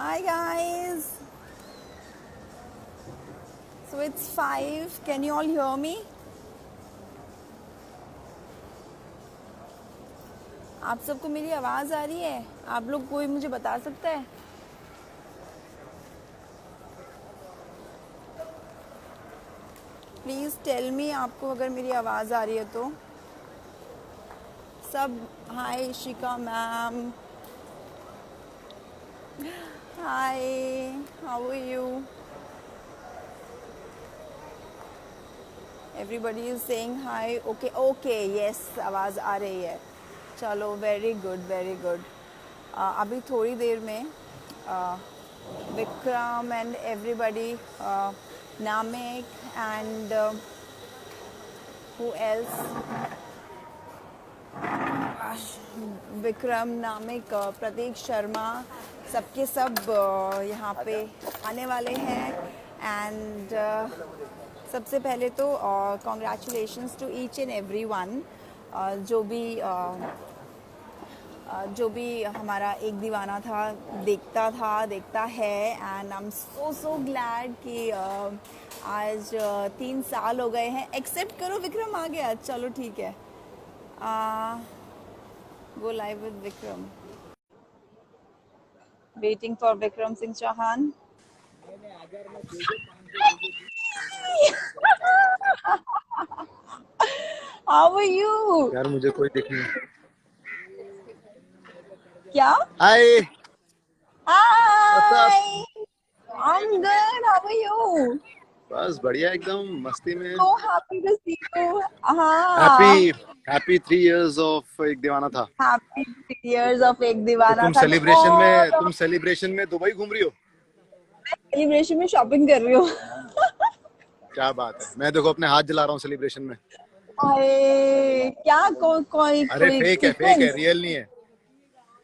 Hi guys. So it's 5. Can you all hear me? आप सबको मेरी आवाज़ आ रही है? आप लोग कोई मुझे बता सकता है? प्लीज़ टेल मी आपको अगर मेरी आवाज़ आ रही है तो। सब hi Ishika ma'am, hi, how are you? Everybody is saying hi. Okay okay, yes, आवाज़ आ रही है. चलो, वेरी गुड वेरी गुड. अभी थोड़ी देर में Vikram and everybody, Namik and who else, Vikram, Namik, Prateek Sharma, सबके सब यहाँ पे आने वाले हैं. एंड सबसे पहले तो congratulations to each and every one जो भी हमारा एक दीवाना था, देखता है. And I am so glad कि आज 3 साल हो गए हैं. एक्सेप्ट करो, विक्रम आ गया. चलो ठीक है, go live with Vikram. Waiting for Vikram Singh Chauhan. How are you? यार मुझे कोई दिख नहीं. क्या? Hi. What's up? Hi. I'm good. How are you? बस बढ़िया, एकदम मस्ती में. So happy to see you. हाँ. Happy 3 years of एक दीवाना था. Happy 3 years of एक तो दीवाना तुम था. सेलिब्रेशन में दुबई घूम रही हो? सेलिब्रेशन में शॉपिंग कर रही हूँ. क्या बात है. मैं देखो अपने हाथ जला रहा हूँ सेलिब्रेशन में. अरे क्या, कोई अरे फेक है, रियल नहीं है.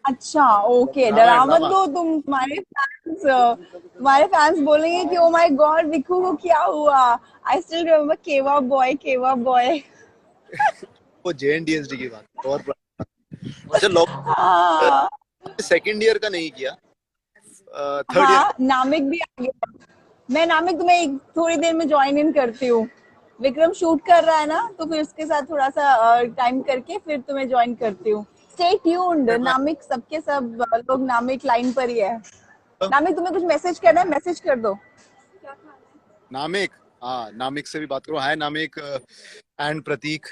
अच्छा, ओके, ड्रामा डरा है, मत ड्रामा. दो तुम. तुम्हारे फैंस बोलेंगे कि ओ माय गॉड विक्कू को क्या हुआ. आई स्टिल रिमेम्बर केवा बॉय. वो JNDSD की बात और अच्छा. हाँ सेकंड ईयर का नहीं किया, थर्ड ईयर. हाँ, नामिक भी आ गया. मैं नामिक तुम्हें थोड़ी देर में ज्वाइन इन करती हूँ. विक्रम शूट कर रहा है ना, तो फिर उसके साथ थोड़ा सा टाइम करके फिर तुम्हें ज्वाइन करती हूँ. Stay tuned. नामिक, सबके सब लोग नामिक लाइन पर ही है. नामिक, तुम्हें कुछ मैसेज करना है, मैसेज कर दो. नामिक से भी बात करो. Hi Namik and Prateek.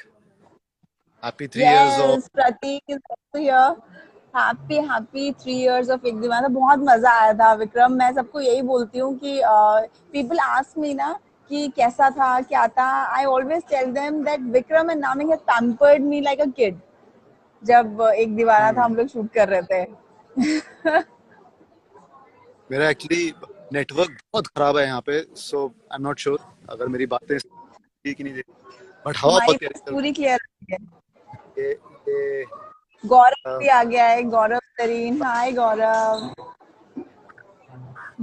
Happy 3 years of. Yes, Prateek is also here. Happy 3 years of Ek Deewana. बहुत मजा आया था विक्रम. मैं सबको यही बोलती हूँ कि पीपल आस्क मी ना कि कैसा था, क्या था. I always tell them that Vikram and Namik has pampered me like a kid. जब एक दीवाना था, हम लोग शूट कर रहे थे. मेरा एक्चुअली नेटवर्क बहुत खराब है यहाँ पे, सो आई एम नॉट श्योर अगर मेरी बातें ठीक नहीं. बट हवा हमारी बहुत आवाज पूरी क्लियर है. ये गौरव भी आ गया है. गौरव तरीन, हाय गौरव.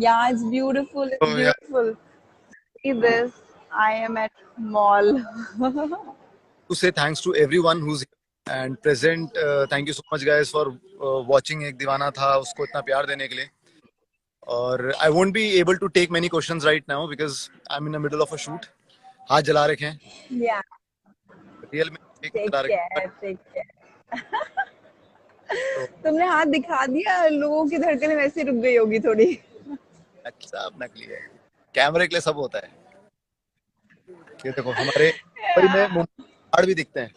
Yeah, it's beautiful. It's Oh, yeah. beautiful. See this. I am at mall. To say thanks to everyone who's here and present. Thank you so much guys for watching एक दीवाना था, उसको इतना प्यार देने के लिए. और I won't be able to take many questions right now because I'm in the middle of a shoot. हाथ जला रखे हैं. Yeah. रियल में Take जला रखे care. हैं. Take care. तुमने हाथ दिखा दिया, लोगों की धड़कनें वैसे ही रुक गई होगी थोड़ी. सब नकली है. कैमरे के लिए सब होता है. ये देखो हमारे में पहाड़ भी दिखते हैं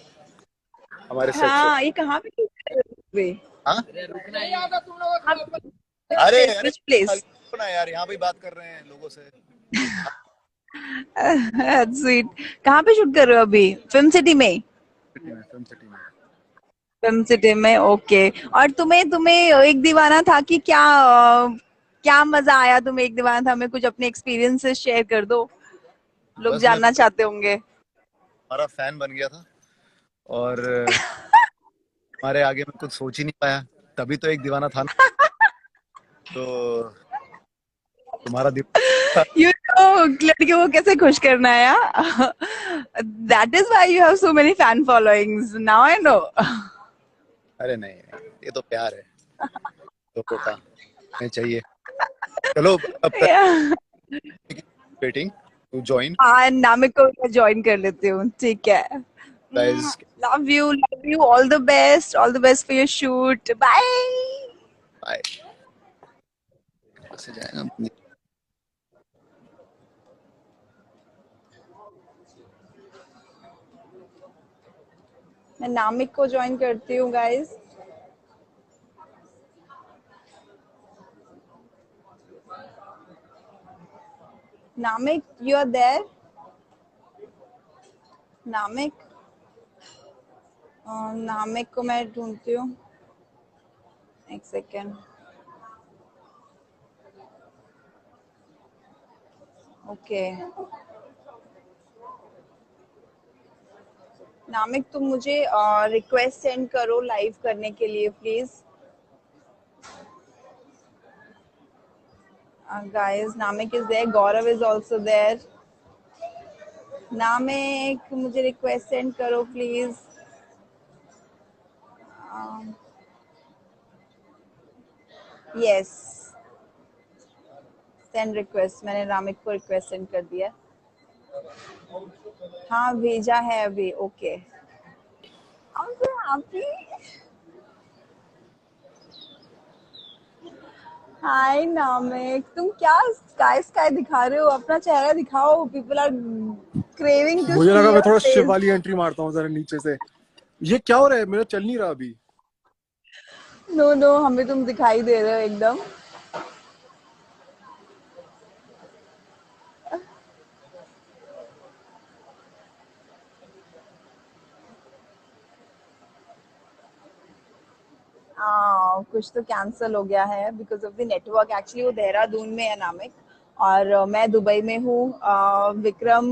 हमारे सेट से. हाँ, ये कहाँ पे shoot कर रहे हो? हाँ? अरे प्लेस. ना यार, यहाँ पे बात कर रहे हैं लोगों से. स्वीट. कहाँ पे शूट कर रहे हो अभी? फिल्म सिटी में. फिल्म सिटी में, ओके. और तुम्हें एक दीवाना था कि क्या मजा आया तुम्हें एक दीवाना था में? कुछ अपने एक्सपीरियंसेस शेयर कर दो, लोग जानना चाहते होंगे. हमारा फैन बन गया था और हमारे आगे में कुछ सोच ही नहीं पाया, तभी तो एक दीवाना था ना. तो तुम्हारा You know, लड़कियों को कैसे खुश करना है. That is why you have so many fan followings. Now I know. अरे नहीं, ये तो प्यार है लोगों का, नहीं चाहिए. चलो अब Yeah. वेटिंग टू जॉइन हाँ, नामिक को मैं ज्वाइन कर लेती हूँ, ठीक है। Guys. Love you, all the best for your shoot, bye. Bye. से जाएगा। मैं नामिक को ज्वाइन करती हूँ guys. Namik, you are there? Namik, Namik को मैं ढूंढती हूँ, एक सेकेंड। ओके, नामिक तुम मुझे रिक्वेस्ट सेंड करो लाइव करने के लिए please. Guys, Namik is there, Gaurav is also there. Namik, मुझे रिक्वेस्ट सेंड करो प्लीज। यस, सेंड रिक्वेस्ट, मैंने नामिक को रिक्वेस्ट सेंड कर दिया। हाँ, भेजा है अभी। Okay, I am so happy. Hi Namik, तुम क्या स्काई स्काई दिखा रहे हो? अपना चेहरा दिखाओ, पीपल आर क्रेविंग टू मुझे सी लगा मैं योर थोड़ा शिव फेस। वाली एंट्री मारता हूँ जरा नीचे से। ये क्या हो रहा है, मेरा चल नहीं रहा अभी। नो नो, हमें तुम दिखाई दे रहे हो एकदम। कुछ तो कैंसिल हो गया है because of the network. Actually वो देहरादून में है नामिक, और मैं दुबई में हूँ। विक्रम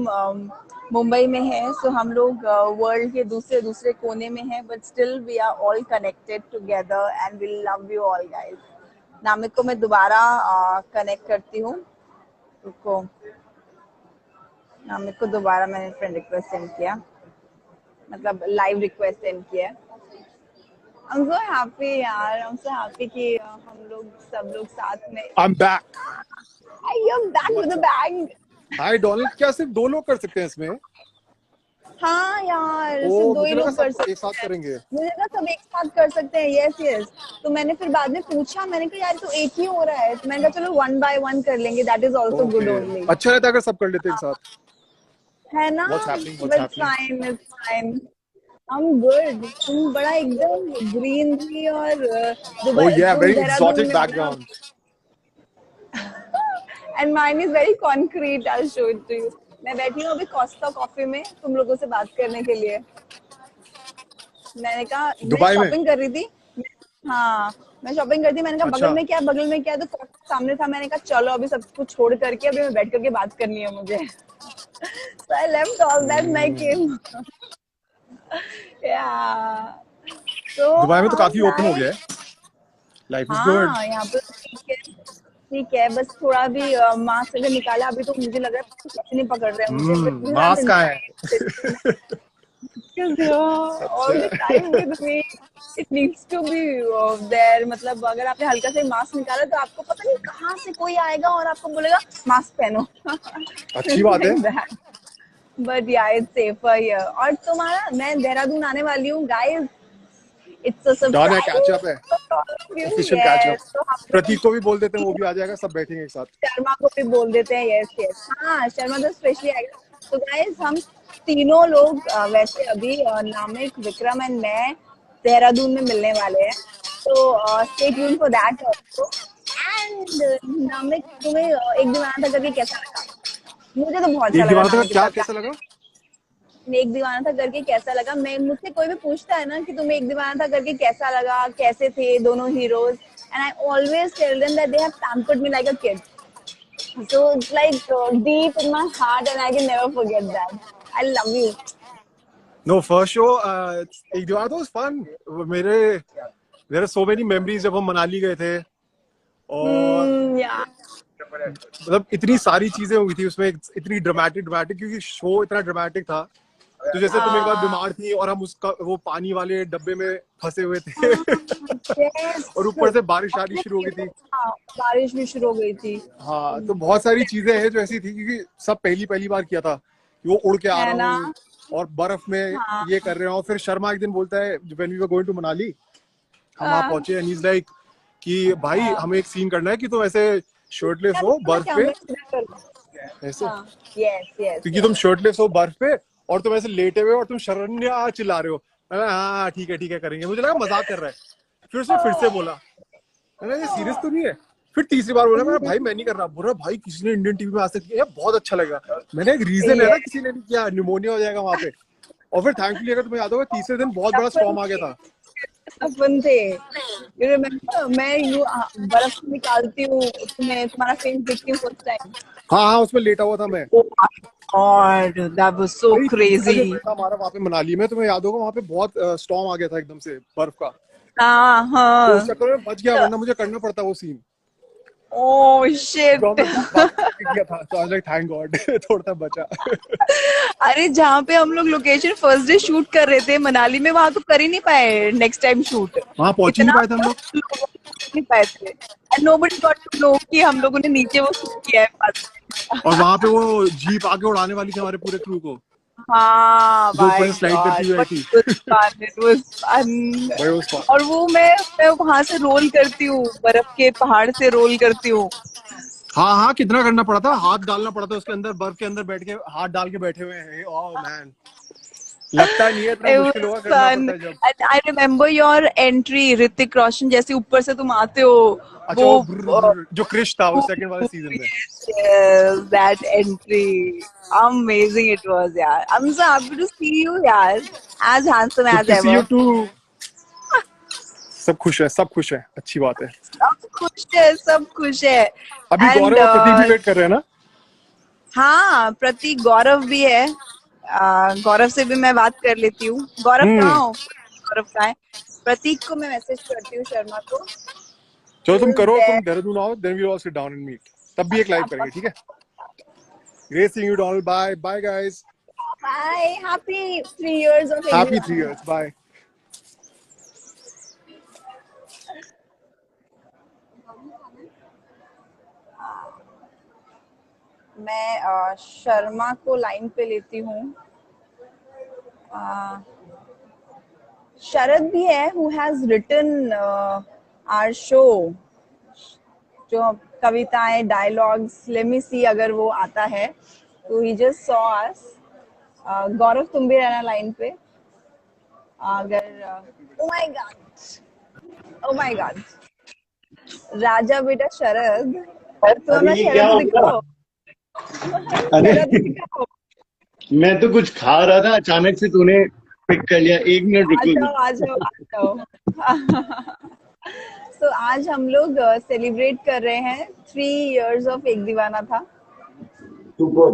मुंबई में है। सो हम लोग वर्ल्ड के दूसरे दूसरे कोने में हैं, but still we are all connected together and we love you all guys. Namik को मैं दोबारा कनेक्ट करती हूँ। रुको, नामिक को दोबारा मैंने फ्रेंड रिक्वेस्ट सेंड किया, मतलब लाइव रिक्वेस्ट सेंड किया। I'm so happy यार, I'm so happy कि हम लोग सब लोग साथ में। I am back. You're back with a bang. Hi Donald, क्या सिर्फ 2 लोग कर सकते हैं इसमें? हाँ यार, सिर्फ ओ, दो ही मुझे लगा लोग कर सब एक साथ सकते हैं। करेंगे। मुझे लगा सब एक साथ कर सकते हैं। Yes yes. तो मैंने फिर बाद में पूछा, मैंने कहा यार तो एक ही हो रहा है, तो मैंने कहा चलो वन बाय वन कर लेंगे, that is also good okay, only. अच्छा रहता अगर सब कर लेते एक साथ। है ना? What's happening, what's but happening? Fine, it's fine. I'm good. तुम बड़ा एकदम ग्रीनरी और ओ दुबई, या, तुम वेरी देहरादून एक्सोटिक में बड़ा। Background. And mine is very concrete, I show it to you. मैं बैठी हूँ अभी कोस्टा कॉफी में तुम लोगों से बात करने के लिए। मैंने कहा, मैं दुबई में? शॉपिंग कर रही थी। हाँ, मैं शॉपिंग कर रही थी। मैंने कहा अच्छा। बगल में क्या, बगल में क्या, तो कोस्टा सामने था। मैंने कहा चलो अभी सब कुछ छोड़ करके अभी मैं बैठ करके बात करनी है मुझे। So I left all that and I came. Yeah, तो दुबई में तो हम काफी ओपन हो लाइक। गया है, लाइफ इज गुड। हाँ, यहाँ पे तो ठीक है, ठीक है। बस थोड़ा भी मास्क अगर निकाला अभी तो मुझे लग रहा है कुछ नहीं पकड़ रहा है मुझे, but this are the mask कहाँ है? because you're all the time with me. It needs to be there. मतलब अगर आपने हल्का से मास्क निकाला तो आपको पता नहीं कहाँ से कोई आएगा और आपको बोलेगा मास्क पहनो। अच्छी It's बात है। like that. But yeah, it's safer here. और तुम्हारा, मैं देहरादून आने वाली हूँ गाइस। It's a डन है, surprise कैचअप है, for all of you. Official catch up. Yes. तो हम प्रतीक को भी बोल देते हैं, वो लोग भी आ जाएगा, सब बैठेंगे एक साथ। शर्मा को भी बोल देते हैं। यस यस, हाँ शर्मा तो स्पेशली आएगा। तो गाइस, हम तीनों लोग वैसे अभी नामिक, विक्रम एंड मैं देहरादून में मिलने वाले हैं। तो stay tune for that also. And Namik, तुम्हें एक दीवाना था करके कैसा लगा? मुझे तो बहुत अच्छा एक लगा दीवाना था नामिक के क्या, साथ कैसा काम लगा? करके। एक दीवाना था करके कैसा लगा, मैं, मुझसे कोई भी पूछता है ना कि तुम्हें एक दीवाना था करके कैसा लगा, कैसे थे दोनों heroes, and I always tell them that they have pampered me like a kid. So it's like deep in my heart, and I can never forget that. I love you. No first show, एक दीवाना था, fun. मेरे there are so many memories जब हम मनाली गए थे, और Yeah. मतलब इतनी सारी चीजें हुई थी उसमें, इतनी ड्रामेटिक ड्रामेटिक, क्योंकि शो इतना ड्रामेटिक था। तो जैसे तुम एक बार बीमार थी और हम उसका वो पानी वाले डब्बे में फंसे हुए थे Yes. और ऊपर से बारिश आनी शुरू हो गई थी। हाँ, बारिश भी शुरू हो गई थी। हाँ, तो बहुत सारी चीजें हैं जो ऐसी थी क्योंकि सब पहली पहली बार किया था कि वो उड़ के आ है रहा ना? हूँ और बर्फ में हाँ। ये कर रहे हो। फिर शर्मा एक दिन बोलता है when we were going to Manali, हम वहाँ हाँ। पहुंचे एंड इज लाइक कि भाई हमें एक सीन करना है कि तुम ऐसे शर्टलेस हो बर्फ पे ऐसे, यस यस क्योंकि तुम शर्टलेस हो बर्फ पे और तुम ऐसे लेटे हुए और तुम शरण्या चिल्ला रहे हो। मैंने हाँ ठीक है करेंगे, मुझे लगा मजाक कर रहा है। फिर उसने फिर से बोला, मैंने ये सीरियस तो नहीं है। फिर तीसरी बार बोला, मैं भाई मैं नहीं कर रहा। बोल रहा भाई किसी ने इंडियन टीवी में आज तक किया, बहुत अच्छा लगा। मैंने एक रीजन है ना, किसी ने नहीं किया, निमोनिया हो जाएगा वहां पे। और फिर थैंकफुली अगर तुम्हें याद होगा तीसरे दिन बहुत बड़ा स्टॉर्म आ गया था। सपन थे। You remember? मैं यूं बर्फ से निकालती हूँ, तुम्हें तुम्हारा फेस देखती हूँ फर्स्ट टाइम। हाँ उसमें लेटा हुआ था मैं। Oh my God, that was so भाई तीसरा crazy. दिन था हमारा वहाँ पे मनाली में, तुम्हें याद होगा वहाँ पे बहुत स्टॉर्म आ गया था एकदम से बर्फ का। हाँ तो उस हाँ। चक्कर में बच गया, वरना मुझे करना पड़ता वो सीन Oh shit. जो हमने बात करके किया था। तो I was like thank God थोड़ा सा बचा। अरे जहाँ पे हम लोग लोकेशन फर्स्ट डे शूट कर रहे थे मनाली में, वहां तो कर ही नहीं पाए नेक्स्ट टाइम शूट। वहाँ पहुंच ही नहीं इतना पाए थे हम लोग। नहीं पाए थे। And nobody got to know कि हम लोगों ने नीचे वो शूट किया है बाद में। और वहाँ पे वो जीप आके उड़ाने वाली थी हमारे पूरे क्रू को, हाँ जो ऊपर माय से स्लाइड करती गॉड, हुई आई बट थी। It was fun. भाई उस पर और वो मैं वहां से रोल करती हूँ, बर्फ के पहाड़ से रोल करती हूँ। हाँ कितना करना पड़ा था, हाथ डालना पड़ा था उसके अंदर, बर्फ के अंदर बैठ के हाथ डाल के बैठे हुए हैं। ओह मैन, लगता नहीं है इतना It मुश्किल होगा, was करना fun. पड़ता है जब। And I remember your entry, Hrithik Roshan जैसे ऊपर से तुम आते हो। अच्छा वो वो जो क्रिश था वो सेकंड वाले सीजन में। yes, that entry, amazing it was, यार. I'm so happy to see you, यार, as handsome good as to see ever. You too. सब खुश है, अच्छी बात है। सब खुश है, सब खुश है. अभी And गौरव और प्रदीप भी वेट कर रहे हैं ना। हाँ, प्रतीक, गौरव भी है. गौरव से भी मैं बात कर लेती हूँ. गौरव कहाँ हो? गौरव कहाँ है? प्रतीक को मैं मैसेज करती हूँ, शर्मा को. चलो तुम He is करो, there. तुम देहरादून आओ, then we all sit down and meet. तब भी एक लाइव करेंगे, ठीक है। Great seeing you Donald, bye bye guys, Bye. Happy 3 years of happy 3 Indira. Years, bye. मैं शर्मा को लाइन पे लेती हूँ. शरद भी है, who has written our show. जो कविताएं, डायलॉग्स, let me see अगर वो आता है. तो he just saw us. गौरव तुम भी रहना लाइन पे. अगर oh my god, राजा बेटा शरद, तुम अपना अरे क्या शरद हो दिखाओ. अरे शरद दिखाओ. मैं तो कुछ खा रहा था, अचानक से तूने पिक कर लिया। 1 मिनट आ रुको। जाओ आ जाओ आ जाओ. तो आज हम लोग सेलिब्रेट कर रहे हैं 3 years ऑफ एक दीवाना था. सुपर।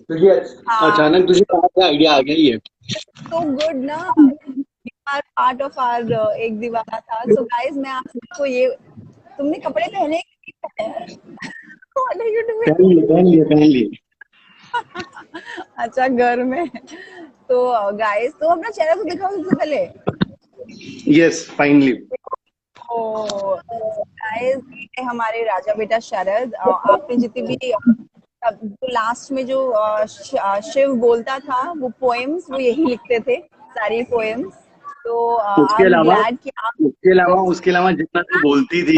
तुझे हाँ, अचानक तुझे कहाँ से आइडिया आ गया ये? so good ना. You are part of our एक दीवाना था. So guys, मैं आप सबको ये, तुमने कपड़े पहने कि नहीं पहने? What are you doing? पहन लिए। अच्छा, घर में. तो गाइस, तुम अपना चेहरा तो दिखाओ सबसे पहले. Yes, finally. तो गाइस, ये हमारे राजा बेटा शरद. आपने जितनी भी जो लास्ट में जो शिव बोलता था वो पोएम्स, वो यही लिखते थे, सारी पोएम्स. तो उसके आई एम अलावा ग्लैड कि आप उसके अलावा जितना तू बोलती थी,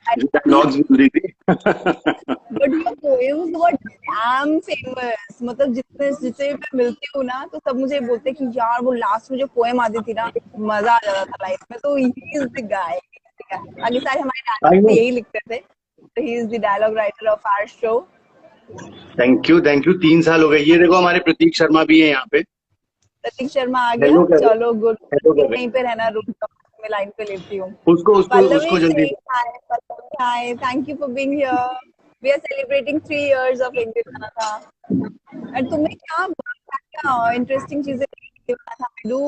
जो डायलॉग्स बोल रही थी। But your poems were dam famous. मतलब जितने मैं मिलती हूँ ना, तो सब मुझे बोलते हैं कि यार वो लास्ट में जो पोएम आती थी ना, मजा आ जाता था लाइफ में. तो ही इज द गाय. बाकी सारे हमारे आई डायलॉग नो। यही लिखते थे. तो he is the dialogue writer of our show. Thank you 3 साल हो गए। ये देखो हमारे प्रतीक शर्मा भी है यहाँ पे। प्रतीक शर्मा आ गया. हेलो कर रहे चलो गुड. हेलो कर रहे यहीं पे रहना, रूम में लाइन पे लेती हूँ. उसको उसको पल्लवी उसको जल्दी। saying hi. Pallavi, hi. Thank you for being here. We are celebrating 3 years of एक दीवाना था. और तुम्हें क्या इंटरेस्टिंग चीजें दीवाना था? Do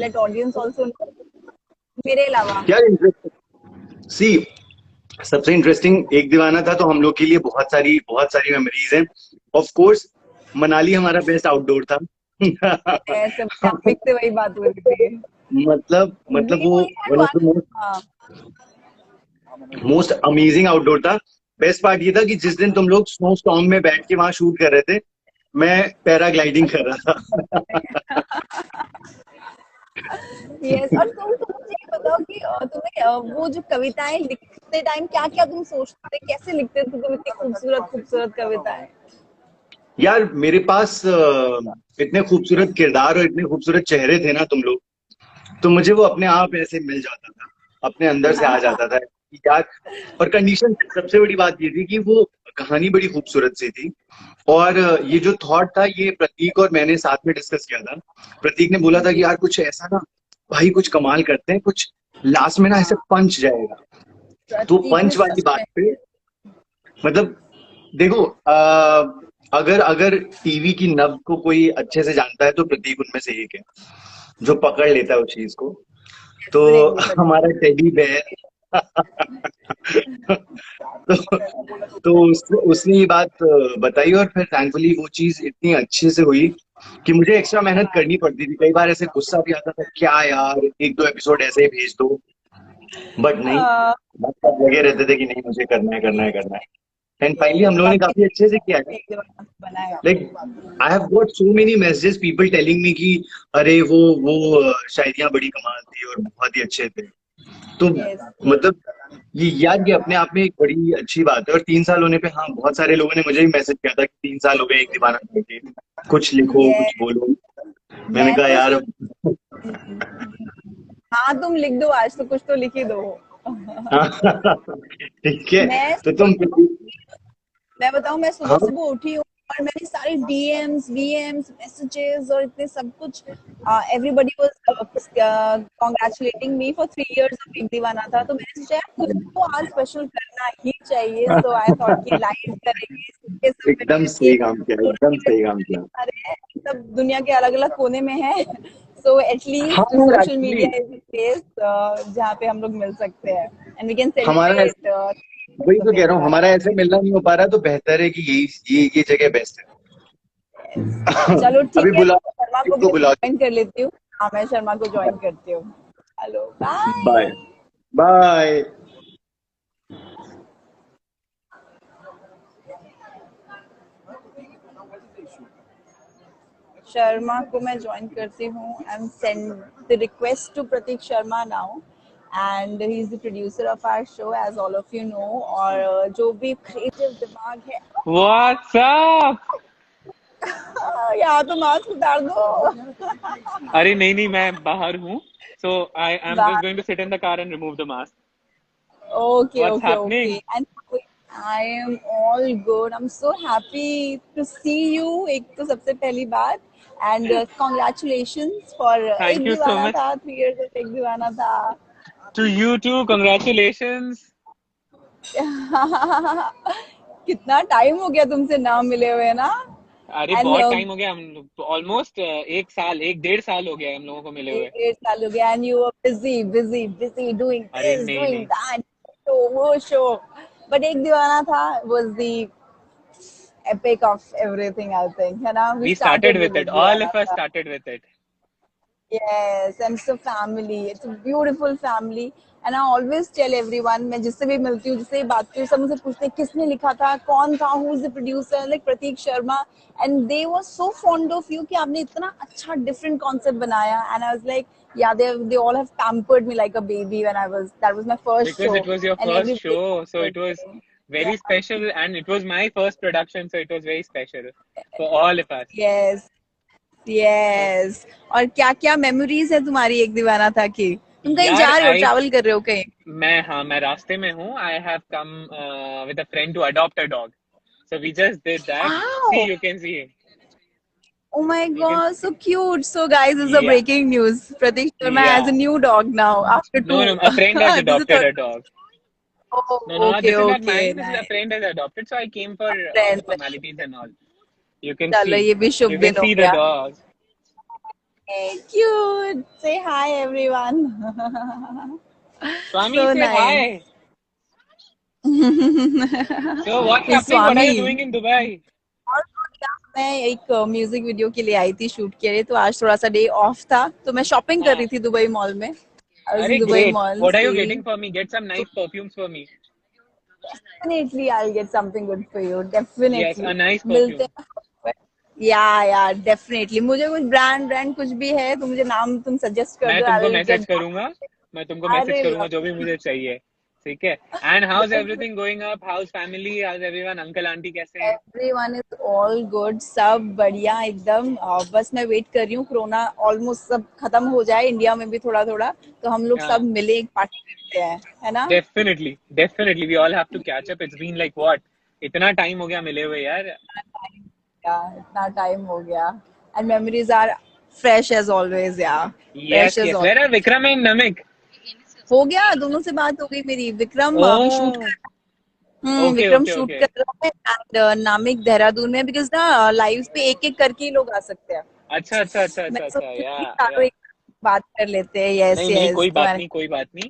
let audience also know. मेरे अलावा. क्या इंटरेस्टिंग सी, सबसे इंटरेस्टिंग एक दीवाना था तो हम लोग के लिए बहुत सारी मेमोरीज हैं। ऑफ कोर्स मनाली हमारा बेस्ट आउटडोर था। ऐसे टॉपिक से वही बात हो रही थी। मतलब We वो only had one of the one. हाँ, मोस्ट अमेजिंग आउटडोर था। बेस्ट पार्ट ये था कि जिस दिन तुम लोग स्नो स्टॉर्म में बैठ के वहां शूट कर रहे थे, मैं पैराग्लाइडिंग कर रहा था। यस। और तुम मुझे ये बताओ कि तुम्हें वो जो कविताएं लिखते टाइम क्या क्या तुम सोचते थे, कैसे लिखते थे तुम इतनी खूबसूरत खूबसूरत कविताएं? यार मेरे पास इतने खूबसूरत किरदार और इतने खूबसूरत चेहरे थे ना तुम लोग, तो मुझे वो अपने आप ऐसे मिल जाता था, अपने अंदर से आ जाता था कि यार। और कंडीशन सबसे बड़ी बात ये थी कि वो कहानी बड़ी खूबसूरत सी थी। और ये जो थॉट था ये प्रतीक और मैंने साथ में डिस्कस किया था। प्रतीक ने बोला था कि यार कुछ ऐसा ना भाई, कुछ कमाल करते हैं, कुछ लास्ट में ना ऐसे हाँ, पंच जाएगा। तो प्रतीक ने पंच वाली सच बात में। पे मतलब देखो, अगर अगर टीवी की नब्ज को कोई अच्छे से जानता है तो प्रतीक उनमें से एक है जो पकड़ लेता है उस चीज को। तो डेफिनेटली हमारा प्रतीक। टेडी बेयर तो, उसने ये बात बताई और फिर थैंकफुली वो चीज इतनी अच्छे से हुई कि मुझे एक्स्ट्रा मेहनत करनी पड़ती थी। कई बार ऐसे गुस्सा भी आता था, क्या यार एक दो एपिसोड ऐसे ही भेज दो, बट नहीं, हाँ, हम सब लगे रहते थे कि नहीं मुझे करना है करना है करना है। एंड फाइनली हम yes, लोगों ने आपने काफी अच्छे से किया है। एक दीवाना बनाया। Like I have got so many messages, people telling me कि अरे वो शायरियां बड़ी कमाल थी और बहुत ही अच्छे थे। तो यस। मतलब ये याद, ये अपने आप में एक बड़ी अच्छी बात है। और 3 साल होने पे हाँ, बहुत सारे लोगों ने मुझे भी मैसेज किया था कि 3 साल हो गए एक दीवाना करके, कुछ लिखो कुछ यस। बोलो। मैंने मैं कहा तो यार सोच हाँ, तुम लिख दो, आज तो कुछ तो लिख ही दो। ठीक है। मैं तो तुम मैं बताऊं, मैं सुबह हाँ सुबह उठी हूँ और मैंने सारे डीएम्स वीएम्स मैसेजेस और इतने सब कुछ। Everybody was congratulating me for 3 years of Ek दीवाना था, तो मैंने सोचा यार कुछ तो आज स्पेशल करना ही चाहिए, सो आई थॉट कि लाइव करेंगे सबके सब एकदम मिलके। सही काम किया, एकदम सही काम किया। अरे सब दुनिया के अलग अलग कोने में है, सो हाँ एटलीस्ट यार social actually media is place जहाँ पे हम लोग मिल सकते हैं एंड वी कैन हमारा सेलिब्रेट वही तो ऑफ कह एक रहा हूँ, दीवाना। हमारा ऐसे मिलना नहीं हो पा रहा, तो बेहतर है कि ये जगह बेस्ट है। चलो अभी ठीक है, बुलाओ, शर्मा को भी इसको बुलाओ। ज्वाइन कर लेती हूँ। हाँ, मैं शर्मा को ज्वाइन करती हूँ। Hello, bye. Bye bye. Sharma को मैं ज्वाइन करती हूँ। I am send the request to Prateek Sharma now and he is the producer of our show as all of you know. और जो भी क्रिएटिव दिमाग है, What's up? यहाँ तो मास्क उतार दो। अरे नहीं नहीं मैं बाहर हूँ. So I'm just going to sit in the car and remove the mask. Okay, What's okay, happening? okay. And I am all good. I'm so happy to see you. एक तो सबसे पहली बात and congratulations for Thank एक you so दीवाना much. था, 3 years of एक दीवाना था। To you too. Congratulations. कितना टाइम हो गया तुमसे ना मिले हुए ना। अरे एंड बहुत टाइम हो गया, हम लोग ऑलमोस्ट 1 साल 1 1.5 साल हो गया हम लोगों को मिले हुए. 1 1.5 साल हो गया and you were busy busy busy doing अरे दिस नहीं डूइंग नहीं. दैट, तो वो शो। बट एक दीवाना था was the epic of everything, I think, है ना? We We started started with with it. एक All दीवाना of us था। started with it. Yes, and it's a family. It's a beautiful family. And I always tell everyone, मैं जिससे भी मिलती हूँ, जिससे भी बात करती हूँ, सब मुझसे पूछते हैं किसने लिखा था, कौन था, who is the producer, like Prateek Sharma. And they were so fond of you कि आपने इतना अच्छा different concept बनाया. And I was like, yeah, they all have pampered me like a baby when that was my first Because show. it was your And first everybody show, so it was was very yeah, special, and it was my first production, so it was very special for all of us. yes. So yes. और क्या क्या memories है तुम्हारी एक दीवाना था की? तुम कहीं यार जा रहे हो, आई ट्रैवल कर रहे हो कहीं? मैं रास्ते में हूँ. I have come with a friend to adopt a dog. So we just did that. See, Wow. you can see him. Oh my You can god, so cute. So guys, this is a Yeah, breaking news. Pratik Sharma has a yeah. new dog now after No, two. no, a friend has This is the adopted third. a dog. No, Oh, no, okay, this is not okay, mine. This is a nice. friend has adopted. So I came for Friend. the formalities and all. You can चलो, see. ये भी शुभ You can दिन हो see the गया। dog. Hey, cute. Say hi, everyone. Swami, So say nice. hi. So what's He's happening? What are you Swami. doing in Dubai? और क्या मैं एक म्यूजिक वीडियो के लिए आई थी शूट के लिए, तो आज थोड़ा सा डे ऑफ था, तो मैं शॉपिंग कर हाँ. रही थी दुबई मॉल में. आई वाज अरे in Dubai great. Mall What are you see. getting for me? Get some nice perfumes for me. Definitely I'll get something good for you. Yes, a Definitely. nice मिलते perfume. हैं. या definitely मुझे कुछ brand brand कुछ भी है तो मुझे नाम तुम सजेस्ट कर मैं दो. आई तुमको विल मैसेज गेट. करूंगा. मैं तुमको मैसेज अरे करूंगा जो भी लव. मुझे चाहिए. ठीक है. And house everything going up? House family? House everyone? Uncle aunty कैसे हैं? Everyone is all good. सब बढ़िया एकदम. बस मैं वेट कर रही हूँ कोरोना ऑलमोस्ट सब खत्म हो जाए इंडिया में भी थोड़ा थोड़ा, तो हम लोग हाँ. सब मिले एक पार्टी करते हैं, है ना. Definitely definitely we all have to catch up. It's been like what? इतना टाइम हो गया मिले हुए यार. इतना टाइम हो गया. And memories are fresh as always. Yeah fresh yes as yes. Where are always. Vikram and Namik? हो गया, दोनों से बात हो गई मेरी. विक्रम अभी शूट ओह. कर. Okay Vikram okay shoot okay. कर रहा है. एंड नामिक देहरादून में, बिकॉज ना लाइव पे एक एक करके ही लोग आ सकते हैं. अच्छा अच्छा अच्छा मैं अच्छा अच्छा. सोच रही या थी चारों या. एक बात कर लेते हैं. यस नहीं नहीं, यस कोई तो बात नहीं, कोई बात नहीं.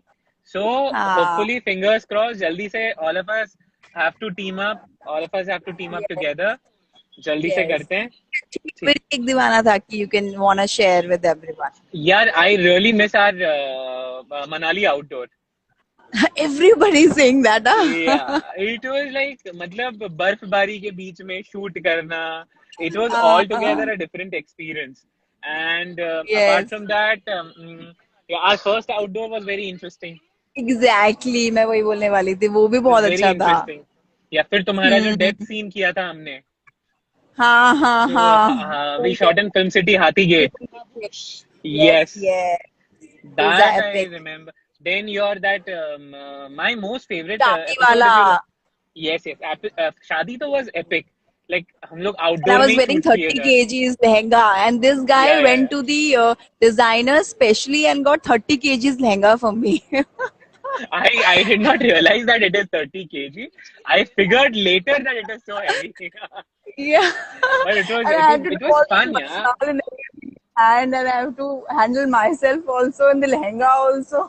सो हाँ. होपफुली फिंगर्स क्रॉस जल्दी से all of us have to team up. All of us have to team up yes together. जल्दी से यस. करते हैं. ठीक. फिर एक दीवाना था कि you can wanna share with everyone. यार I really miss our Manali outdoor. Everybody saying that. Yeah it was like मतलब बर्फबारी के बीच में शूट करना. It was all together a different experience. And apart yes from that our first outdoor was very interesting. Exactly. मैं वही बोलने वाली थी, वो भी बहुत वेरी अच्छा था. इंटरेस्टिंग. या फिर तुम्हारा जो डेथ हम्म. सीन किया था हमने. हाँ हाँ So we shot in Film City, Hathigate. Yes Yes, yes. Is that I epic. remember. Then your that my most favorite शादी episode, वाला. if you yes yes, शादी तो was epic. Like हम लोग And I outdoor में was he wearing shoot किए 30 थे. kgs lehenga, and this guy Yeah yeah went to the designer specially and got 30 kgs lehenga for me. yeah. I did not realize that it is 30 kg. I figured later that it is so heavy. Yeah. But it was And it I was had to it do was all fun, the yeah. masala and everything. And then I have to handle myself also in the lehenga also.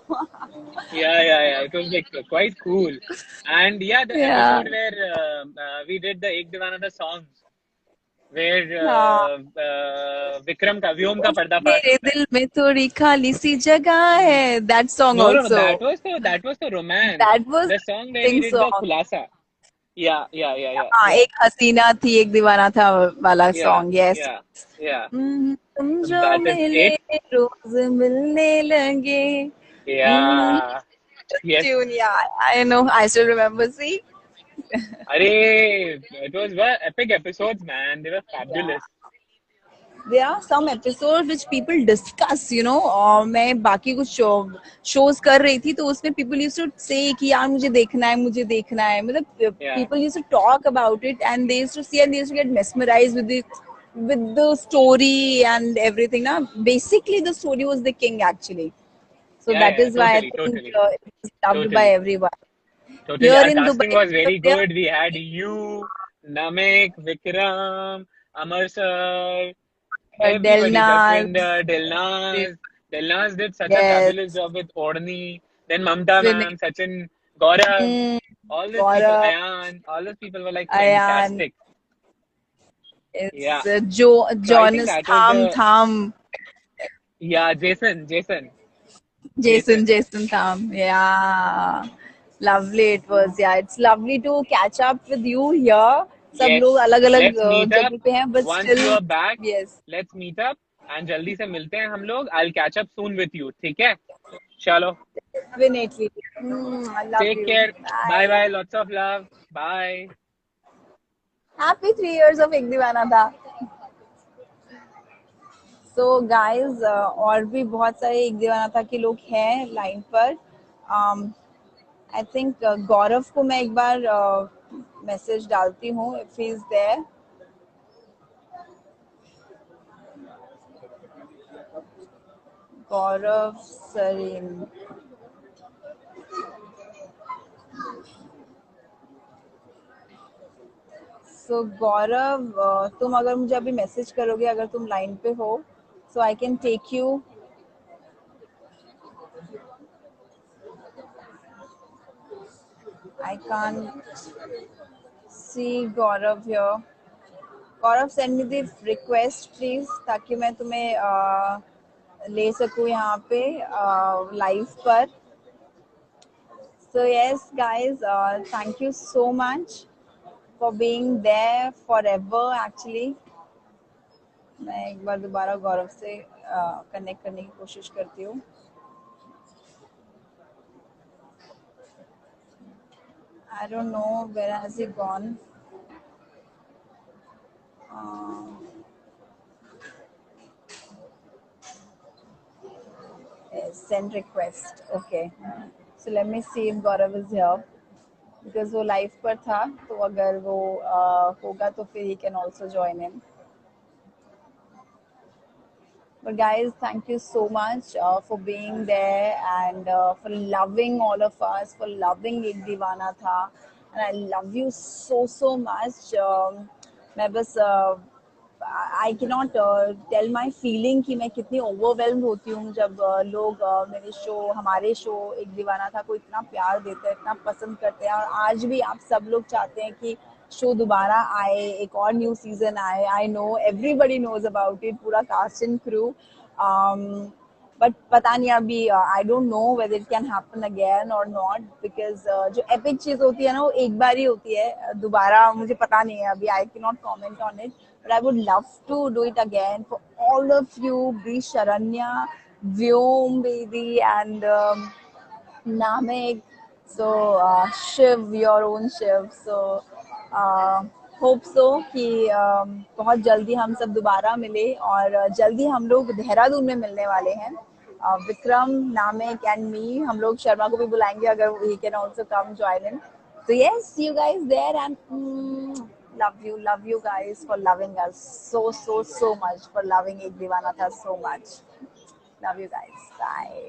Yeah. It was like quite cool. And yeah, the Yeah. episode where we did the Ek Divana the songs, where हाँ. Vikram का व्योम का उस पर्दाफाश मेरे होता है. दिल में थोड़ी खाली सी जगह है. That song No. also. That was the romance. That was The song where we sing did the song. khulasa. Yeah. हाँ, एक हसीना थी एक दीवाना था वाला Yeah, song. Yes. yeah, yeah. तुम जो That is मिले it. रोज मिलने लगे. Yeah. Yes. Tune. Yeah I know. I still remember. See. Arey, it was were epic episodes, man. They were fabulous. There are some episodes which people discuss, you know. मैं बाकी कुछ shows कर रही थी तो उसमें people used to say कि यार मुझे देखना है मतलब Yeah. people used to talk about it and they used to see and they used to get mesmerized with the story and everything. Na? Basically, the story was the king actually. So that Yeah. is why I Totally, think totally, it was loved by totally. everyone. Totally. Here Our in casting Dubai, was very there, good. We had you, Namek, Vikram, Amar sir, everybody, Delnaz, Darpinder, Dilnaz. Dilnaz did such a yes, fabulous job with Orni. Then Mamta Vinay, ma'am, Sachin, Gaurav, mm, all these people, Gaurav, Ayan, all those people were like Ayan. fantastic. Yeah. It's So I think Jonas that was Tham the, Tham. yeah, Jason. Jason Tham. Yeah. Lovely it was. Yeah, it's lovely to catch up with you here. सब लोग Yes. अलग अलग Let's meet up. जगह पे हैं, but Once still you are back, yes. let's meet up and जल्दी से मिलते हैं हम लोग. I'll catch up soon with you. ठीक है? चलो. Definitely. I love Take you. care. Bye Bye. bye. Lots of love. Bye. Happy 3 years of एक दीवाना था. So guys, और भी बहुत सारे एक दीवाना था के लोग हैं लाइन पर. आई थिंक गौरव को मैं एक बार मैसेज डालती हूँ if he is there. गौरव सरीन. सो गौरव, तुम अगर मुझे अभी मैसेज करोगे अगर तुम लाइन पे हो, so I can take you. I can't see Gaurav here. Gaurav send me the request please, ताकि मैं तुम्हें ले सकूं यहाँ पे लाइव पर. So yes guys, thank you so much for being there forever actually. मैं एक बार दोबारा गौरव से कनेक्ट करने की कोशिश करती हूँ. I don't know where has he gone. Yes, send request. Okay. So let me see if Gaurav is here. Because वो लाइव पर था, तो अगर वो होगा तो फिर he can also join in. But guys, thank you so much for being there and for loving all of us, for loving एक दीवाना था, and I love you so much. मैं बस I cannot tell my feeling कि मैं कितनी overwhelmed होती हूँ जब लोग मेरे शो, हमारे शो एक दीवाना था को इतना प्यार देते हैं, इतना पसंद करते हैं, और आज भी आप सब लोग चाहते हैं कि शो दोबारा आए, एक और न्यू सीजन आए. I know everybody knows about it, पूरा कास्ट एंड क्रू. बट पता नहीं अभी, I don't know whether it can happen again और नॉट, बिकॉज जो एपिक चीज होती है ना वो एक बार ही होती है, दोबारा मुझे पता नहीं है अभी. I can not comment on it, but I would love to do it again for all of you, be Sharanya, Vyom baby and Namek, so Shiv, your own Shiv. So hope so कि बहुत जल्दी हम सब दोबारा मिले, और जल्दी हम लोग देहरादून में मिलने वाले हैं. विक्रम, नामिक एंड मी, हम लोग शर्मा को भी बुलाएंगे अगर he can also come join in. So yes, see you guys there, and love you guys for loving us so much, for loving Ek Deewana Tha so much. Love you guys. Bye.